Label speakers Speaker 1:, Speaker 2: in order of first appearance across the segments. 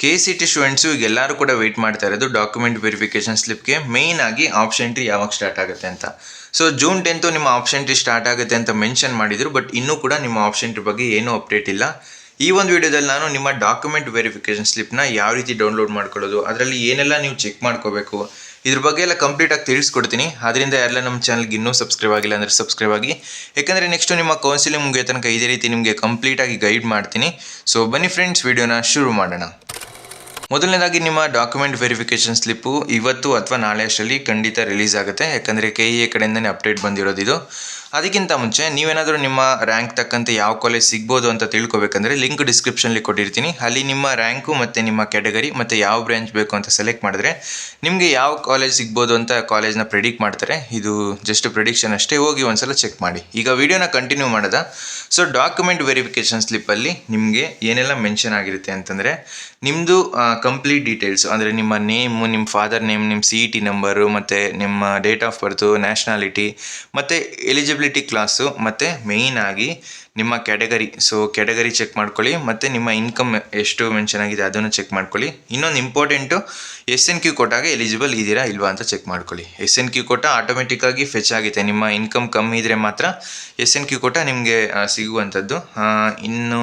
Speaker 1: KCT students ಈಗ ಎಲ್ಲರೂ ಕೂಡ ವೆಯ್ಟ್ ಮಾಡ್ತಾ ಇರೋದು ಡಾಕ್ಯುಮೆಂಟ್ ವೆರಿಫಿಕೇಷನ್ ಸ್ಲಿಪ್ಗೆ ಮೇಯ್ನ್ ಆಗಿ ಆಪ್ಷನ್ ಟ್ರೀ ಯಾವಾಗ ಸ್ಟಾರ್ಟ್ ಆಗುತ್ತೆ ಅಂತ. ಸೊ ಜೂನ್ 10 ನಿಮ್ಮ ಆಪ್ಷನ್ ಟ್ರೀ ಸ್ಟಾರ್ಟ್ ಆಗುತ್ತೆ ಅಂತ ಮೆನ್ಷನ್ ಮಾಡಿದ್ರು, ಬಟ್ ಇನ್ನೂ ಕೂಡ ನಿಮ್ಮ ಆಪ್ಷನ್ ಟ್ರೀ ಬಗ್ಗೆ ಏನೂ ಅಪ್ಡೇಟ್ ಇಲ್ಲ. ಈ ಒಂದು ವಿಡಿಯೋದಲ್ಲಿ ನಾನು ನಿಮ್ಮ ಡಾಕ್ಯುಮೆಂಟ್ ವೆರಿಫಿಕೇಷನ್ ಸ್ಲಿಪ್ನ ಯಾವ ರೀತಿ ಡೌನ್ಲೋಡ್ ಮಾಡ್ಕೊಳ್ಳೋದು, ಅದರಲ್ಲಿ ಏನೆಲ್ಲ ನೀವು ಚೆಕ್ ಮಾಡ್ಕೋಬೇಕು, ಇದ್ರ ಬಗ್ಗೆ ಎಲ್ಲ ಕಂಪ್ಲೀಟಾಗಿ ತಿಳಿಸ್ಕೊಡ್ತೀನಿ. ಅದರಿಂದ ಯಾರೆಲ್ಲ ನಮ್ಮ ಚಾನಲ್ಗೆ ಇನ್ನೂ ಸಬ್ಸ್ಕ್ರೈಬ್ ಆಗಿಲ್ಲ ಅಂದರೆ ಸಬ್ಸ್ಕ್ರೈಬ್ ಆಗಿ, ಯಾಕಂದರೆ ನೆಕ್ಸ್ಟು ನಿಮ್ಮ ಕೌನ್ಸಿಲಿಂಗ್ ಮುಗಿಯೋ ತನಕ ಇದೇ ರೀತಿ ನಿಮಗೆ ಕಂಪ್ಲೀಟಾಗಿ ಗೈಡ್ ಮಾಡ್ತೀನಿ. ಸೊ ಬನ್ನಿ ಫ್ರೆಂಡ್ಸ್, ವಿಡಿಯೋನ ಶುರು ಮಾಡೋಣ. ಮೊದಲನೇದಾಗಿ ನಿಮ್ಮ ಡಾಕ್ಯುಮೆಂಟ್ ವೆರಿಫಿಕೇಷನ್ ಸ್ಲಿಪ್ಪು ಇವತ್ತು ಅಥವಾ ನಾಳೆ ಅಷ್ಟರಲ್ಲಿ ಖಂಡಿತ ರಿಲೀಸ್ ಆಗುತ್ತೆ, ಯಾಕಂದರೆ KEA ಕಡೆಯಿಂದನೇ ಅಪ್ಡೇಟ್ ಬಂದಿರೋದು ಇದು. ಅದಕ್ಕಿಂತ ಮುಂಚೆ ನೀವೇನಾದರೂ ನಿಮ್ಮ ರ್ಯಾಂಕ್ ತಕ್ಕಂತೆ ಯಾವ ಕಾಲೇಜ್ ಸಿಗ್ಬೋದು ಅಂತ ತಿಳ್ಕೊಬೇಕಂದ್ರೆ ಲಿಂಕ್ ಡಿಸ್ಕ್ರಿಪ್ಷನ್ಲಿ ಕೊಟ್ಟಿರ್ತೀನಿ. ಅಲ್ಲಿ ನಿಮ್ಮ ರ್ಯಾಂಕು ಮತ್ತು ನಿಮ್ಮ ಕ್ಯಾಟಗರಿ ಮತ್ತು ಯಾವ ಬ್ರಾಂಚ್ ಬೇಕು ಅಂತ ಸೆಲೆಕ್ಟ್ ಮಾಡಿದ್ರೆ ನಿಮಗೆ ಯಾವ ಕಾಲೇಜ್ ಸಿಗ್ಬೋದು ಅಂತ ಕಾಲೇಜ್ನ ಪ್ರೆಡಿಕ್ಟ್ ಮಾಡ್ತಾರೆ. ಇದು ಜಸ್ಟ್ ಪ್ರೆಡಿಕ್ಷನ್ ಅಷ್ಟೇ, ಹೋಗಿ ಒಂದ್ಸಲ ಚೆಕ್ ಮಾಡಿ. ಈಗ ವಿಡಿಯೋನ ಕಂಟಿನ್ಯೂ ಮಾಡೋದ. ಸೊ ಡಾಕ್ಯುಮೆಂಟ್ ವೆರಿಫಿಕೇಷನ್ ಸ್ಲಿಪ್ಪಲ್ಲಿ ನಿಮಗೆ ಏನೆಲ್ಲ ಮೆನ್ಷನ್ ಆಗಿರುತ್ತೆ ಅಂತಂದರೆ, ನಿಮ್ಮದು ಕಂಪ್ಲೀಟ್ ಡೀಟೇಲ್ಸು, ಅಂದರೆ ನಿಮ್ಮ ನೇಮು, ನಿಮ್ಮ ಫಾದರ್ ನೇಮ್, ನಿಮ್ಮ CET ನಂಬರು ಮತ್ತು ನಿಮ್ಮ ಡೇಟ್ ಆಫ್ ಬರ್ತು, ನ್ಯಾಷನಾಲಿಟಿ ಮತ್ತು ಎಲಿಜಿಬಿಲಿಟಿ ಕ್ಲಾಸು ಮತ್ತು ಮೇಯ್ನಾಗಿ ನಿಮ್ಮ ಕ್ಯಾಟಗರಿ. ಸೊ ಕ್ಯಾಟಗರಿ ಚೆಕ್ ಮಾಡ್ಕೊಳ್ಳಿ, ಮತ್ತು ನಿಮ್ಮ ಇನ್ಕಮ್ ಎಷ್ಟು ಮೆನ್ಷನ್ ಆಗಿದೆ ಅದನ್ನು ಚೆಕ್ ಮಾಡ್ಕೊಳ್ಳಿ. ಇನ್ನೊಂದು ಇಂಪಾರ್ಟೆಂಟು, SNQ ಕೋಟಾಗೆ ಎಲಿಜಿಬಲ್ ಇದ್ದೀರಾ ಇಲ್ವಾ ಅಂತ ಚೆಕ್ ಮಾಡ್ಕೊಳ್ಳಿ. SNQ ಕೋಟಾ ಆಟೋಮೆಟಿಕ್ಕಾಗಿ ಫೆಚ್ ಆಗುತ್ತೆ. ನಿಮ್ಮ ಇನ್ಕಮ್ ಕಮ್ಮಿ ಇದ್ದರೆ ಮಾತ್ರ SNQ ಕೋಟಾ ನಿಮಗೆ ಸಿಗುವಂಥದ್ದು. ಇನ್ನು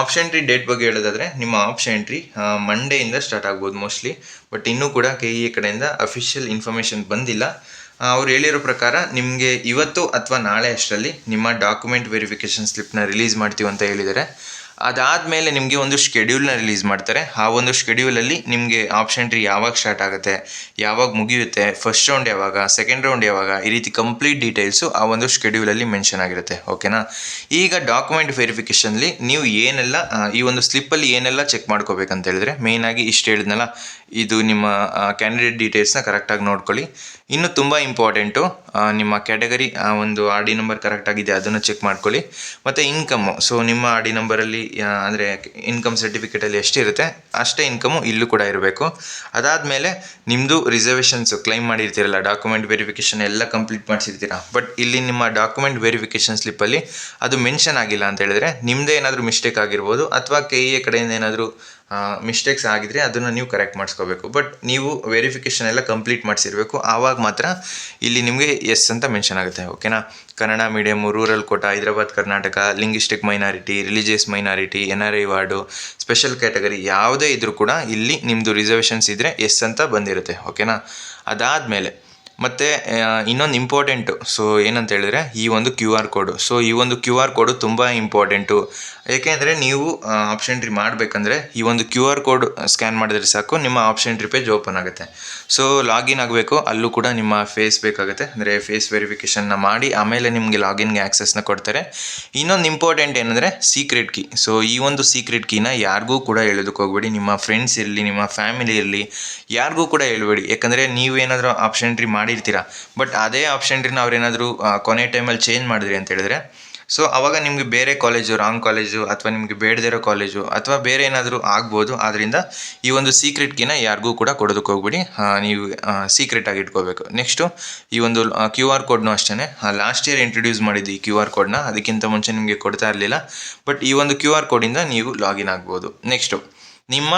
Speaker 1: ಆಪ್ಷನ್ ಟ್ರೀ ಡೇಟ್ ಬಗ್ಗೆ ಹೇಳೋದಾದರೆ, ನಿಮ್ಮ ಆಪ್ಷನ್ ಟ್ರೀ ಮಂಡೆಯಿಂದ ಸ್ಟಾರ್ಟ್ ಆಗ್ಬೋದು ಮೋಸ್ಟ್ಲಿ, ಬಟ್ ಇನ್ನೂ ಕೂಡ KEA ಕಡೆಯಿಂದ ಅಫಿಷಿಯಲ್ ಇನ್ಫಾರ್ಮೇಷನ್ ಬಂದಿಲ್ಲ. ಅವ್ರು ಹೇಳಿರೋ ಪ್ರಕಾರ ನಿಮಗೆ ಇವತ್ತು ಅಥವಾ ನಾಳೆ ಅಷ್ಟರಲ್ಲಿ ನಿಮ್ಮ ಡಾಕ್ಯುಮೆಂಟ್ ವೆರಿಫಿಕೇಷನ್ ಸ್ಲಿಪ್ನ ರಿಲೀಸ್ ಮಾಡ್ತೀವಿ ಅಂತ ಹೇಳಿದ್ದಾರೆ. ಅದಾದಮೇಲೆ ನಿಮಗೆ ಒಂದು ಶೆಡ್ಯೂಲ್ನ ರಿಲೀಸ್ ಮಾಡ್ತಾರೆ. ಆ ಒಂದು ಶೆಡ್ಯೂಲಲ್ಲಿ ನಿಮಗೆ ಆಪ್ಷನ್ ಟ್ರೀ ಯಾವಾಗ ಸ್ಟಾರ್ಟ್ ಆಗುತ್ತೆ, ಯಾವಾಗ ಮುಗಿಯುತ್ತೆ, ಫಸ್ಟ್ ರೌಂಡ್ ಯಾವಾಗ, ಸೆಕೆಂಡ್ ರೌಂಡ್ ಯಾವಾಗ, ಈ ರೀತಿ ಕಂಪ್ಲೀಟ್ ಡೀಟೇಲ್ಸು ಆ ಒಂದು ಶೆಡ್ಯೂಲಲ್ಲಿ ಮೆನ್ಷನ್ ಆಗಿರುತ್ತೆ. ಓಕೆನಾ. ಈಗ ಡಾಕ್ಯುಮೆಂಟ್ ವೆರಿಫಿಕೇಷನ್ಲಿ ನೀವು ಏನೆಲ್ಲ ಈ ಒಂದು ಸ್ಲಿಪ್ಪಲ್ಲಿ ಏನೆಲ್ಲ ಚೆಕ್ ಮಾಡ್ಕೋಬೇಕಂತ ಹೇಳಿದ್ರೆ, ಮೇಯ್ನಾಗಿ ಇಷ್ಟು ಹೇಳಿದ್ನಲ್ಲ, ಇದು ನಿಮ್ಮ ಕ್ಯಾಂಡಿಡೇಟ್ ಡೀಟೇಲ್ಸ್ನ ಕರೆಕ್ಟಾಗಿ ನೋಡ್ಕೊಳ್ಳಿ. ಇನ್ನು ತುಂಬ ಇಂಪಾರ್ಟೆಂಟು, ನಿಮ್ಮ ಕ್ಯಾಟಗರಿ ಒಂದು RD ನಂಬರ್ ಕರೆಕ್ಟಾಗಿದೆ ಅದನ್ನು ಚೆಕ್ ಮಾಡ್ಕೊಳ್ಳಿ. ಮತ್ತು ಇನ್ಕಮ್ಮು, ಸೊ ನಿಮ್ಮ RD ನಂಬರಲ್ಲಿ ಅಂದರೆ ಇನ್ಕಮ್ ಸರ್ಟಿಫಿಕೇಟಲ್ಲಿ ಎಷ್ಟಿರುತ್ತೆ ಅಷ್ಟೇ ಇನ್ಕಮು ಇಲ್ಲೂ ಕೂಡ ಇರಬೇಕು. ಅದಾದಮೇಲೆ ನಿಮ್ಮದು ರಿಸರ್ವೇಷನ್ಸು ಕ್ಲೈಮ್ ಮಾಡಿರ್ತೀರಲ್ಲ, ಡಾಕ್ಯುಮೆಂಟ್ ವೆರಿಫಿಕೇಷನ್ ಎಲ್ಲ ಕಂಪ್ಲೀಟ್ ಮಾಡಿಸಿರ್ತೀರ, ಬಟ್ ಇಲ್ಲಿ ನಿಮ್ಮ ಡಾಕ್ಯುಮೆಂಟ್ ವೆರಿಫಿಕೇಷನ್ ಸ್ಲಿಪ್ಪಲ್ಲಿ ಅದು ಮೆನ್ಷನ್ ಆಗಿಲ್ಲ ಅಂತ ಹೇಳಿದ್ರೆ ನಿಮ್ಮದೇ ಏನಾದರೂ ಮಿಸ್ಟೇಕ್ ಆಗಿರ್ಬೋದು, ಅಥವಾ KEA ಕಡೆಯಿಂದ ಏನಾದರೂ ಮಿಸ್ಟೇಕ್ಸ್ ಆಗಿದ್ರೆ ಅದನ್ನು ನೀವು ಕರೆಕ್ಟ್ ಮಾಡಿಸ್ಕೋಬೇಕು. ಬಟ್ ನೀವು ವೆರಿಫಿಕೇಷನ್ ಎಲ್ಲ ಕಂಪ್ಲೀಟ್ ಮಾಡಿಸಿರ್ಬೇಕು, ಆವಾಗ ಮಾತ್ರ ಇಲ್ಲಿ ನಿಮಗೆ ಎಸ್ ಅಂತ ಮೆನ್ಷನ್ ಆಗುತ್ತೆ. ಓಕೆನಾ. Kannada medium, rural quota, Hyderabad Karnataka, linguistic minority, religious minority, NRI ward, special category ಯಾವುದೇ ಇದ್ರೂ ಕೂಡ ಇಲ್ಲಿ ನಿಮ್ಮದು ರಿಸರ್ವೇಷನ್ಸ್ ಇದ್ದರೆ ಎಸ್ ಅಂತ ಬಂದಿರುತ್ತೆ. ಓಕೆನಾ. ಅದಾದಮೇಲೆ ಮತ್ತು ಇನ್ನೊಂದು ಇಂಪಾರ್ಟೆಂಟು, ಸೊ ಏನಂತ ಹೇಳಿದ್ರೆ ಈ ಒಂದು QR ಕೋಡು. ಸೊ ಈ ಒಂದು QR ಕೋಡು ತುಂಬ ಇಂಪಾರ್ಟೆಂಟು, ಏಕೆಂದರೆ ನೀವು ಆಪ್ಷನ್ ಟ್ರೀ ಮಾಡಬೇಕಂದ್ರೆ ಈ ಒಂದು QR ಕೋಡ್ ಸ್ಕ್ಯಾನ್ ಮಾಡಿದ್ರೆ ಸಾಕು, ನಿಮ್ಮ ಆಪ್ಷನ್ ಟ್ರೀ ಪೇಜ್ ಓಪನ್ ಆಗುತ್ತೆ. ಸೊ ಲಾಗಿನ್ ಆಗಬೇಕು, ಅಲ್ಲೂ ಕೂಡ ನಿಮ್ಮ ಫೇಸ್ ಬೇಕಾಗುತ್ತೆ, ಅಂದರೆ ಫೇಸ್ ವೆರಿಫಿಕೇಷನ್ನ ಮಾಡಿ ಆಮೇಲೆ ನಿಮಗೆ ಲಾಗಿನ್ಗೆ ಆ್ಯಕ್ಸಸ್ನ ಕೊಡ್ತಾರೆ. ಇನ್ನೊಂದು ಇಂಪಾರ್ಟೆಂಟ್ ಏನಂದರೆ ಸೀಕ್ರೆಟ್ ಕೀ. ಸೊ ಈ ಒಂದು ಸೀಕ್ರೆಟ್ ಕೀನ ಯಾರಿಗೂ ಕೂಡ ಹೇಳೋದಕ್ಕೆ ಹೋಗ್ಬೇಡಿ. ನಿಮ್ಮ ಫ್ರೆಂಡ್ಸ್ ಇರಲಿ, ನಿಮ್ಮ ಫ್ಯಾಮಿಲಿ ಇರಲಿ, ಯಾರಿಗೂ ಕೂಡ ಹೇಳ್ಬೇಡಿ. ಯಾಕಂದರೆ ನೀವೇನಾದರೂ ಆಪ್ಷನ್ ಟ್ರೀ ಮಾಡಿರ್ತೀರ, ಬಟ್ ಅದೇ ಆಪ್ಷನ್ ಟ್ರೀನ ಅವ್ರೇನಾದರೂ ಕೊನೆ ಟೈಮಲ್ಲಿ ಚೇಂಜ್ ಮಾಡಿದ್ರಿ ಅಂತ ಹೇಳಿದ್ರೆ, ಸೊ ಆವಾಗ ನಿಮಗೆ ಬೇರೆ ಕಾಲೇಜು, ರಾಂಗ್ ಕಾಲೇಜು, ಅಥವಾ ನಿಮಗೆ ಬೇಡದಿರೋ ಕಾಲೇಜು, ಅಥವಾ ಬೇರೆ ಏನಾದರೂ ಆಗ್ಬೋದು. ಆದ್ದರಿಂದ ಈ ಒಂದು ಸೀಕ್ರೆಟ್ ಕೀನ ಯಾರಿಗೂ ಕೂಡ ಕೊಡೋದಕ್ಕೆ ಹೋಗ್ಬಿಡಿ, ನೀವು ಸೀಕ್ರೆಟಾಗಿ ಇಟ್ಕೋಬೇಕು. ನೆಕ್ಸ್ಟು ಈ ಒಂದು QR ಕೋಡ್ನೂ ಅಷ್ಟೇ, ಲಾಸ್ಟ್ ಇಯರ್ ಇಂಟ್ರೊಡ್ಯೂಸ್ ಮಾಡಿದ್ದು ಈ QR ಕೋಡ್ನ, ಅದಕ್ಕಿಂತ ಮುಂಚೆ ನಿಮಗೆ ಕೊಡ್ತಾ ಇರಲಿಲ್ಲ, ಬಟ್ ಈ ಒಂದು QR ಕೋಡಿಂದ ನೀವು ಲಾಗಿನ್ ಆಗ್ಬೋದು. ನೆಕ್ಸ್ಟು ನಿಮ್ಮ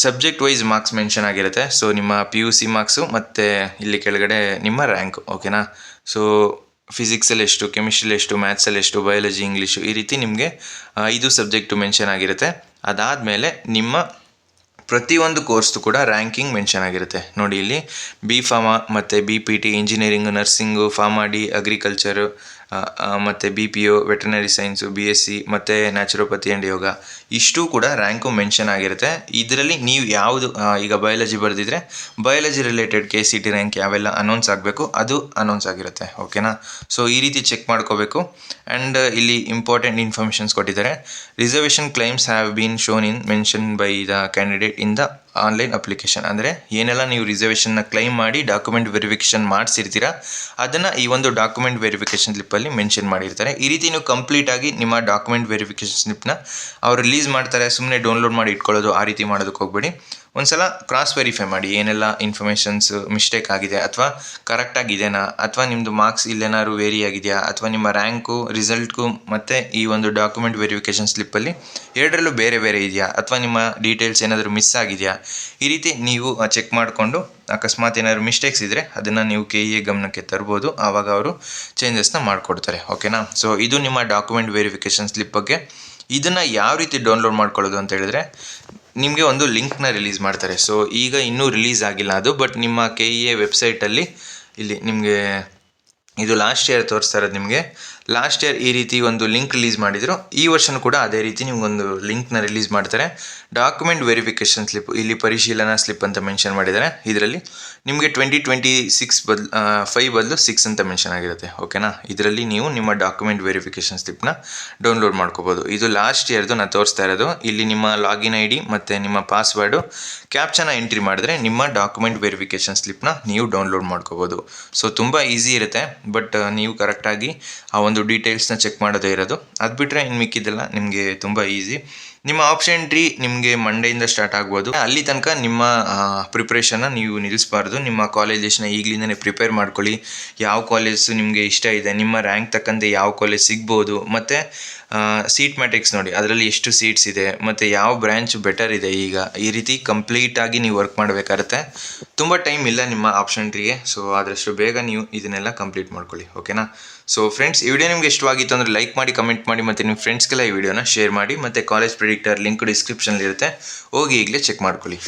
Speaker 1: ಸಬ್ಜೆಕ್ಟ್ ವೈಸ್ ಮಾರ್ಕ್ಸ್ ಮೆನ್ಷನ್ ಆಗಿರುತ್ತೆ. ಸೊ ನಿಮ್ಮ PUC ಮಾರ್ಕ್ಸು ಮತ್ತು ಇಲ್ಲಿ ಕೆಳಗಡೆ ನಿಮ್ಮ ರ್ಯಾಂಕು. ಓಕೆನಾ. ಸೊ ಫಿಸಿಕ್ಸಲ್ಲಿ ಎಷ್ಟು, ಕೆಮಿಸ್ಟ್ರಿಲಿ ಎಷ್ಟು, ಮ್ಯಾಥ್ಸಲ್ಲಿ ಎಷ್ಟು, ಬಯಾಲಜಿ, ಇಂಗ್ಲೀಷು, ಈ ರೀತಿ ನಿಮಗೆ 5 ಸಬ್ಜೆಕ್ಟು ಮೆನ್ಷನ್ ಆಗಿರುತ್ತೆ. ಅದಾದಮೇಲೆ ನಿಮ್ಮ ಪ್ರತಿಯೊಂದು ಕೋರ್ಸ್ದು ಕೂಡ ರ್ಯಾಂಕಿಂಗ್ ಮೆನ್ಷನ್ ಆಗಿರುತ್ತೆ. ನೋಡಿ ಇಲ್ಲಿ B.Pharma ಮತ್ತು BPT, engineering, nursing, pharma D, agriculture ಮತ್ತು BPO, ವೆಟರ್ನರಿ ಸೈನ್ಸು, BSc ಮತ್ತು ನ್ಯಾಚುರೋಪತಿ ಆ್ಯಂಡ್ ಯೋಗ, ಇಷ್ಟು ಕೂಡ ರ್ಯಾಂಕು ಮೆನ್ಷನ್ ಆಗಿರುತ್ತೆ. ಇದರಲ್ಲಿ ನೀವು ಯಾವುದು ಈಗ ಬಯಾಲಜಿ ಬರೆದಿದ್ರೆ ಬಯಾಲಜಿ ರಿಲೇಟೆಡ್ KCT ರ್ಯಾಂಕ್ ಯಾವೆಲ್ಲ ಅನೌನ್ಸ್ ಆಗಬೇಕು ಅದು ಅನೌನ್ಸ್ ಆಗಿರುತ್ತೆ. ಓಕೆನಾ. ಸೊ ಈ ರೀತಿ ಚೆಕ್ ಮಾಡ್ಕೋಬೇಕು. ಆ್ಯಂಡ್ ಇಲ್ಲಿ ಇಂಪಾರ್ಟೆಂಟ್ ಇನ್ಫಾರ್ಮೇಷನ್ಸ್ ಕೊಟ್ಟಿದ್ದಾರೆ. Reservation claims have been shown in mention by the candidate in the online application. ಅಂದರೆ ಏನೆಲ್ಲ ನೀವು ರಿಸರ್ವೇಷನ್ನ ಕ್ಲೈಮ್ ಮಾಡಿ ಡಾಕ್ಯುಮೆಂಟ್ ವೆರಿಫಿಕೇಷನ್ ಮಾಡಿಸಿರ್ತೀರ ಅದನ್ನು ಈ ಒಂದು ಡಾಕ್ಯುಮೆಂಟ್ ವೆರಿಫಿಕೇಷನ್ ಸ್ಲಿಪ್ಪಲ್ಲಿ ಮೆನ್ಷನ್ ಮಾಡಿರ್ತಾರೆ. ಈ ರೀತಿ ನೀವು ಕಂಪ್ಲೀಟಾಗಿ ನಿಮ್ಮ ಡಾಕ್ಯುಮೆಂಟ್ ವೆರಿಫಿಕೇಷನ್ ಸ್ಲಿಪ್ನ ಅವ್ರು ರಿಲೀಸ್ ಮಾಡ್ತಾರೆ, ಸುಮ್ಮನೆ ಡೌನ್ಲೋಡ್ ಮಾಡಿ ಇಟ್ಕೊಳ್ಳೋದು ಆ ರೀತಿ ಮಾಡೋದಕ್ಕೆ ಹೋಗ್ಬೇಡಿ. ಒಂದ್ಸಲ ಕ್ರಾಸ್ ವೆರಿಫೈ ಮಾಡಿ ಏನೆಲ್ಲ ಇನ್ಫಾರ್ಮೇಷನ್ಸ್ ಮಿಸ್ಟೇಕ್ ಆಗಿದೆ ಅಥವಾ ಕರೆಕ್ಟಾಗಿದೆಯಾ, ಅಥವಾ ನಿಮ್ಮದು ಮಾರ್ಕ್ಸ್ ಇಲ್ಲೇನಾದ್ರು ವೇರಿ ಆಗಿದೆಯಾ, ಅಥವಾ ನಿಮ್ಮ ರ್ಯಾಂಕು ರಿಸಲ್ಟ್ಗೂ ಮತ್ತು ಈ ಒಂದು ಡಾಕ್ಯುಮೆಂಟ್ ವೆರಿಫಿಕೇಷನ್ ಸ್ಲಿಪ್ಪಲ್ಲಿ ಎರಡರಲ್ಲೂ ಬೇರೆ ಬೇರೆ ಇದೆಯಾ, ಅಥವಾ ನಿಮ್ಮ ಡೀಟೇಲ್ಸ್ ಏನಾದರೂ ಮಿಸ್ ಆಗಿದೆಯಾ, ಈ ರೀತಿ ನೀವು ಚೆಕ್ ಮಾಡಿಕೊಂಡು ಅಕಸ್ಮಾತ್ ಏನಾದ್ರು ಮಿಸ್ಟೇಕ್ಸ್ ಇದ್ದರೆ ಅದನ್ನು ನೀವು KE ಗಮನಕ್ಕೆ ತರ್ಬೋದು. ಆವಾಗ ಅವರು ಚೇಂಜಸ್ನ ಮಾಡಿಕೊಡ್ತಾರೆ. ಓಕೆನಾ. ಸೊ ಇದು ನಿಮ್ಮ ಡಾಕ್ಯುಮೆಂಟ್ ವೆರಿಫಿಕೇಷನ್ ಸ್ಲಿಪ್ ಬಗ್ಗೆ. ಇದನ್ನು ಯಾವ ರೀತಿ ಡೌನ್ಲೋಡ್ ಮಾಡ್ಕೊಳ್ಳೋದು ಅಂತ ಹೇಳಿದ್ರೆ, ನಿಮಗೆ ಒಂದು ಲಿಂಕ್ನ ರಿಲೀಸ್ ಮಾಡ್ತಾರೆ. ಸೊ ಈಗ ಇನ್ನೂ ರಿಲೀಸ್ ಆಗಿಲ್ಲ ಅದು, ಬಟ್ ನಿಮ್ಮ KEA ವೆಬ್ಸೈಟಲ್ಲಿ ಇಲ್ಲಿ ನಿಮಗೆ ಇದು ಲಾಸ್ಟ್ ಇಯರ್ ತೋರಿಸ್ತಾ ಇರೋದು. ನಿಮಗೆ ಲಾಸ್ಟ್ ಇಯರ್ ಈ ರೀತಿ ಒಂದು ಲಿಂಕ್ ರಿಲೀಸ್ ಮಾಡಿದರು. ಈ ವರ್ಷನೂ ಕೂಡ ಅದೇ ರೀತಿ ನಿಮಗೊಂದು ಲಿಂಕ್ನ ರಿಲೀಸ್ ಮಾಡ್ತಾರೆ. ಡಾಕ್ಯುಮೆಂಟ್ ವೆರಿಫಿಕೇಷನ್ ಸ್ಲಿಪ್, ಇಲ್ಲಿ ಪರಿಶೀಲನಾ ಸ್ಲಿಪ್ ಅಂತ ಮೆನ್ಷನ್ ಮಾಡಿದ್ದಾರೆ. ಇದರಲ್ಲಿ ನಿಮಗೆ 5 ಬದಲು 6 ಅಂತ ಮೆನ್ಷನ್ ಆಗಿರುತ್ತೆ. ಓಕೆನಾ. ಇದರಲ್ಲಿ ನೀವು ನಿಮ್ಮ ಡಾಕ್ಯುಮೆಂಟ್ ವೆರಿಫಿಕೇಷನ್ ಸ್ಲಿಪ್ನ ಡೌನ್ಲೋಡ್ ಮಾಡ್ಕೋಬೋದು. ಇದು ಲಾಸ್ಟ್ ಇಯರ್ದು ನಾನು ತೋರಿಸ್ತಾ ಇರೋದು. ಇಲ್ಲಿ ನಿಮ್ಮ ಲಾಗಿನ್ ID ಮತ್ತು ನಿಮ್ಮ ಪಾಸ್ವರ್ಡು ಕ್ಯಾಪ್ಚನ ಎಂಟ್ರಿ ಮಾಡಿದ್ರೆ ನಿಮ್ಮ ಡಾಕ್ಯುಮೆಂಟ್ ವೆರಿಫಿಕೇಷನ್ ಸ್ಲಿಪ್ನ ನೀವು ಡೌನ್ಲೋಡ್ ಮಾಡ್ಕೋಬೋದು. ಸೊ ತುಂಬ ಈಸಿ ಇರುತ್ತೆ, ಬಟ್ ನೀವು ಕರೆಕ್ಟಾಗಿ ಆ ಒಂದು ಡೀಟೇಲ್ಸ್ನ ಚೆಕ್ ಮಾಡೋದೇ ಇರೋದು. ಅದು ಬಿಟ್ಟರೆ ಇನ್ನು ಮಿಕ್ಕಿದ್ದೆಲ್ಲ ನಿಮಗೆ ತುಂಬ ಈಸಿ. ನಿಮ್ಮ ಆಪ್ಷನ್ ಎಂಟ್ರಿ ನಿಮಗೆ ಮಂಡೆಯಿಂದ ಸ್ಟಾರ್ಟ್ ಆಗ್ಬೋದು. ಅಲ್ಲಿ ತನಕ ನಿಮ್ಮ ಪ್ರಿಪ್ರೇಷನ್ನ ನೀವು ನಿಲ್ಲಿಸಬಾರ್ದು. ನಿಮ್ಮ ಕಾಲೇಜ್ ಲಿಸ್ಟ್ನ ಈಗಲಿಂದನೇ ಪ್ರಿಪೇರ್ ಮಾಡ್ಕೊಳ್ಳಿ. ಯಾವ ಕಾಲೇಜು ನಿಮಗೆ ಇಷ್ಟ ಇದೆ, ನಿಮ್ಮ ರ್ಯಾಂಕ್ ತಕ್ಕಂತೆ ಯಾವ ಕಾಲೇಜ್ ಸಿಗ್ಬೋದು, ಮತ್ತು ಸೀಟ್ ಮ್ಯಾಟ್ರಿಕ್ಸ್ ನೋಡಿ, ಅದರಲ್ಲಿ ಎಷ್ಟು ಸೀಟ್ಸ್ ಇದೆ ಮತ್ತು ಯಾವ ಬ್ರ್ಯಾಂಚ್ ಬೆಟರ್ ಇದೆ. ಈಗ ಈ ರೀತಿ ಕಂಪ್ಲೀಟಾಗಿ ನೀವು ವರ್ಕ್ ಮಾಡಬೇಕಾಗತ್ತೆ. ತುಂಬ ಟೈಮ್ ಇಲ್ಲ ನಿಮ್ಮ ಆಪ್ಷನ್ ಎಂಟ್ರಿಗೆ. ಸೊ ಆದಷ್ಟು ಬೇಗ ನೀವು ಇದನ್ನೆಲ್ಲ ಕಂಪ್ಲೀಟ್ ಮಾಡ್ಕೊಳ್ಳಿ. ಓಕೆನಾ. ಸೊ ಫ್ರೆಂಡ್ಸ್, ಈ ವಿಡಿಯೋ ನಿಮಗೆ ಇಷ್ಟವಾಗಿತ್ತು ಅಂದರೆ ಲೈಕ್ ಮಾಡಿ, ಕಮೆಂಟ್ ಮಾಡಿ, ಮತ್ತು ನಿಮ್ಮ ಫ್ರೆಂಡ್ಸ್ಗೆಲ್ಲ ಈ ವಿಡಿಯೋನ ಶೇರ್ ಮಾಡಿ. ಮತ್ತು ಕಾಲೇಜ್ ಪ್ರಿಡಿಕ್ಟರ್ ಲಿಂಕ್ ಡಿಸ್ಕ್ರಿಪ್ಷನಲ್ಲಿ ಇರುತ್ತೆ, ಹೋಗಿ ಈಗಲೇ ಚೆಕ್ ಮಾಡ್ಕೊಳ್ಳಿ.